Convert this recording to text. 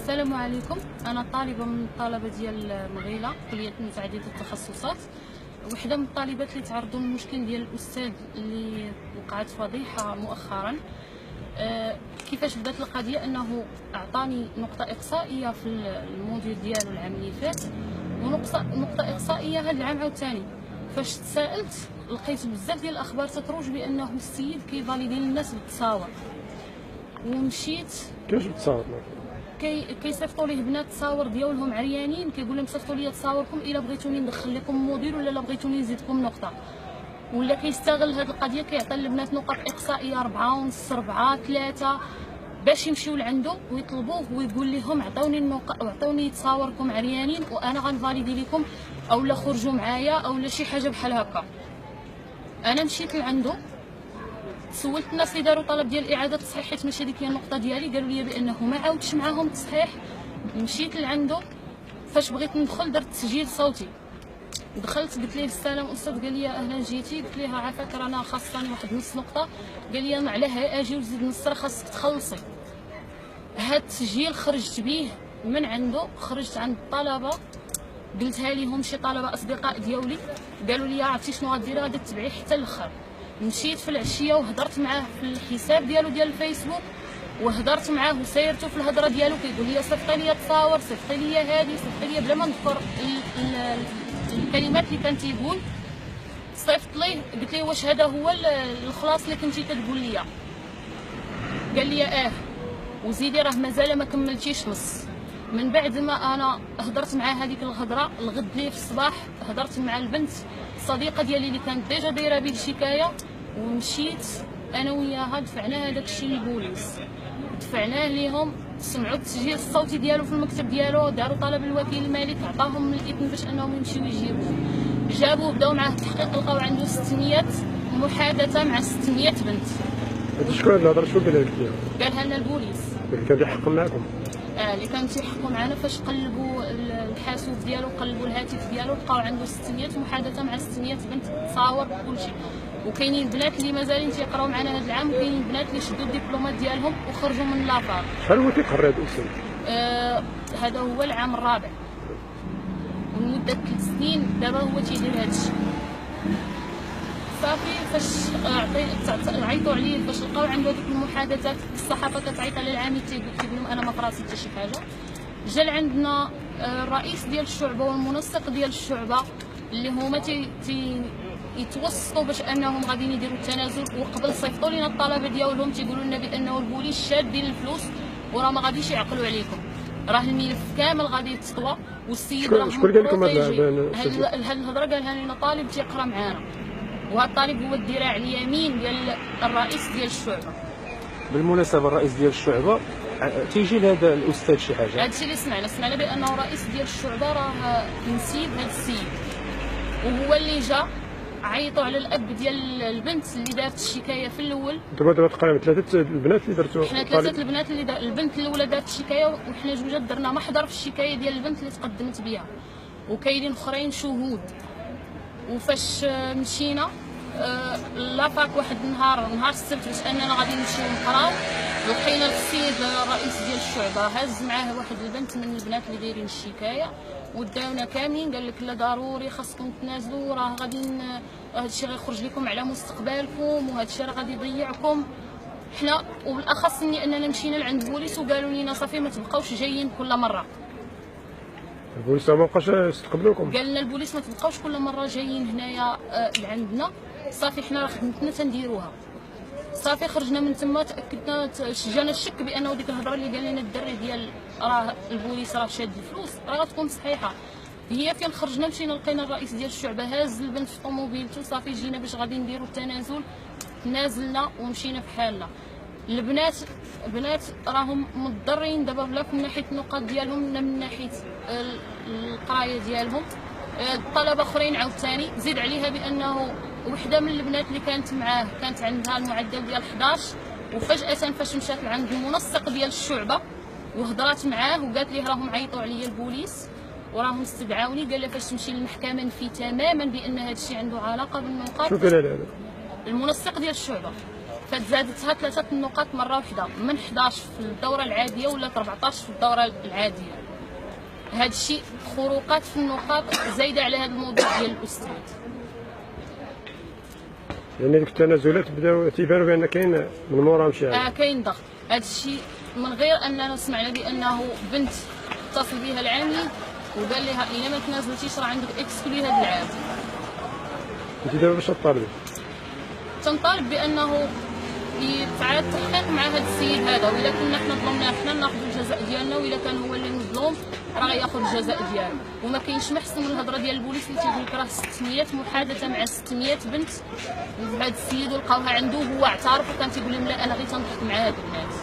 السلام عليكم. انا طالبه من الطلبه ديال مغيله كليه متعدده التخصصات. وحده من الطالبات اللي تعرضوا للمشكل ديال الاستاذ اللي وقعت فضيحه مؤخرا. كيفاش بدات القضيه؟ انه اعطاني نقطه اقصائيه في الموديل ديالو العام اللي فات، ونقطه اقصائيه هذا العام عاوتاني. فاش تسائلت لقيت بزاف ديال الاخبار تتروج بانه السيد كيفاليدي للناس بالتصاور. ومشيت كيفاش بتصاور؟ كيصيفطوا ليه بنات تصاور ديالهم عريانين، كيقول لهم صيفطوا لي تصاوركم الا بغيتوني ندخل لكم موديل ولا بغيتوني نزيدكم نقطه. ولا كيستغل هذه القضيه، كيعطي البنات نقط اقصائيه 4.5 4 3 باش يمشيو لعنده ويطلبوه ويقول لهم عطوني النقط وعطوني تصاوركم عريانين وانا غنفاليدي لكم، اولا خرجوا معايا اولا شي حاجه بحال هكا. انا مشيت لعنده، سولت الناس اللي داروا طلب ديال اعاده تصحيح حيت ماشي هذيك هي النقطه ديالي، قالوا لي بانه ما عاودش معاهم التصحيح. مشيت لعنده، فاش بغيت ندخل درت تسجيل صوتي، دخلت قلت ليه السلام استاذ، قال لي اهلا جيتي، قلت ليه عافاك رانا خاصني واحد نص نقطه، قال لي انا علاه اجي وزيد نص راه خاصك تخلصي. هاد التسجيل خرجت بيه من عنده، خرجت عند الطلبه قلتها لهم شي طلبه اصدقاء ديالي، قالوا لي عرفتي شنو غديري؟ غادي تتبعيه حتى الاخر. مشيت في العشيه وهضرت معاه في الحساب ديالو ديال الفيسبوك، وهضرت معاه وسيرته في الهضره ديالو، كيقول لي صيفطي لي تصاور، صيفطي لي هادي، صيفطي لي، بلا ما نذكر الكلمات اللي كان تيقول. صيفط ليه قلت ليه واش هذا هو الخلاص اللي كنتي كتقول لي؟ قال لي وزيدي راه مازال ما كملتيش نص. من بعد ما انا هضرت مع هذيك الهضره، الغد ليه في الصباح هضرت مع البنت الصديقه ديالي اللي كانت ديجا دايره به الشكايه، ومشيت انا وياها دفعنا هذاك الشيء للبوليس، دفعناه ليهم، سمعوا التسجيل الصوتي ديالو في المكتب ديالو، داروا طلب الوكيل المالك، عطاهم الاذن باش انهم يمشيو يجيبوه. جابوه بداو معاه التحقيق، لقاو عنده 600 محادثه مع 600 بنت. شكون هاد الهضره؟ شكون قالها لك؟ قالها لنا البوليس اللي كان كيحقق معاكم. اللي كانوا تيحكموا معنا. فاش قلبوا الحاسوب ديالو، قلبوا الهاتف ديالو، لقاو عنده 600 محادثه مع 600 بنت، تصاور بكلشي. وكاينين بنات اللي مازالين تيقراو معنا هذا العام، وكاينين بنات اللي شدوا الدبلومات ديالهم وخرجوا من لافاك. شحال هو تيقرا هذا الاستاذ؟ هذا هو العام الرابع، ومده 3 سنين دابا هو تيدير هذا الشيء. صافي فاش عيطوا عليه، فاش لقاو عنده هذوك المحادثات، الصحافه كتعيط على العامل تيقول لهم انا ما قراتش حتى شي حاجه. جا لعندنا الرئيس ديال الشعبه والمنسق ديال الشعبه اللي هما يتوسطوا باش انهم غاديين يديروا التنازل، وقبل صيفطوا لنا الطلبه ديالهم تيقولوا لنا بانه البوليس شادين الفلوس وراه ما غاديش يعقلوا عليكم، راه الملف كامل غادي يتطوى والسيد راه شكون قال لكم هاد الهضره؟ قالها لنا طالب تيقرا معانا، وهذا الطالب هو الذراع اليمين ديال الرئيس ديال الشعبه. بالمناسبه الرئيس ديال الشعبه تيجي لهذا الاستاذ شي حاجه؟ هذا الشيء اللي سمعنا بانه الرئيس ديال الشعبه راه نسيب هذا السيد، وهو اللي جا عيطوا على الاب ديال البنت اللي دارت الشكايه في الاول. دابا تقريبا 3 البنات اللي درتو. حنا 3 البنات اللي البنت الاولى دارت الشكايه، وحنا جوجات درنا محضر في الشكايه ديال البنت اللي تقدمت بها، وكاينين اخرين شهود. وفاش مشينا لافاك واحد نهار السبت باش اننا غادي نمشيو نقراو، لقينا السيد الرئيس ديال الشعبه هز معاه واحد البنت من البنات اللي دايرين الشكايه، وداونا كاملين، قال لك لا ضروري خاصكم تنازلوا، راه غادي هذا الشيء غيخرج لكم على مستقبلكم، وهذا الشيء راه غادي يضيعكم. حنا وبالاخص اننا مشينا لعند البوليس وقالوا لنا صافي ما تبقاوش جايين كل مره. البوليس ما بقاش يستقبلوكم؟ قال لنا البوليس ما تبقاوش كل مره جايين هنايا لعندنا. صافي حنا راه خدمتنا تنديروها. صافي خرجنا من تما، تاكدنا، شجانا الشك بانه ديك الهضره اللي قال لنا الدري ديال راه البوليس راه شاد الفلوس راه غتكون صحيحه. هي فين خرجنا مشينا لقينا الرئيس ديال الشعبه هاز البنت في طوموبيلته. صافي جينا باش غادي نديروا التنازل، تنازلنا ومشينا في حالنا. البنات راهم مضطرين دابا لا من ناحيه النقاط ديالهم لا من ناحيه القرايه ديالهم. الطلبه اخرين عاوتاني زيد عليها بانه وحده من البنات اللي كانت معاه كانت عندها المعدل ديال 11، وفجاه فاش مشات لعند المنسق ديال الشعبه وهضرات معاه وقالت ليه راهم عيطوا عليا البوليس وراهم استدعاوني، قال لها فاش تمشي للمحكمه نفي تماما بان هذا الشيء عنده علاقه بالنقاط. شو قال لها؟ المنسق ديال الشعبه. كتزادتها 3 النقاط مره واحده، من 11 في الدوره العاديه ولات 14 في الدوره العاديه. هذا الشيء خروقات في النقاط زايده على هذا الموضوع ديال الاستاذ. يعني ديك التنازلات بداو تيبانوا بان كاين من مورا مشي كاين ضغط. هذا الشيء من غير اننا سمعنا بانه بنت اتصل بها العامل وقال لها الا ما تنازلتيش راه عندك اكسكلي هذا العام. انت دابا باش تطالبي؟ تنطالب بانه يتعاد التحقيق مع هذا السيد هذا، واذا كنا حنا ظلمناه حنا ناخذ الجزاء ديالنا، واذا كان هو اللي مظلوم راه غياخذ الجزاء ديالو. وما كاينش ما احسن من الهضره ديال البوليس اللي تيقول لك راه 600 محادثه مع 600 بنت وهذا السيد ولقاوها عنده وهو اعترف وكان تيقول لهم لا انا غير تنضحك مع هاد الناس.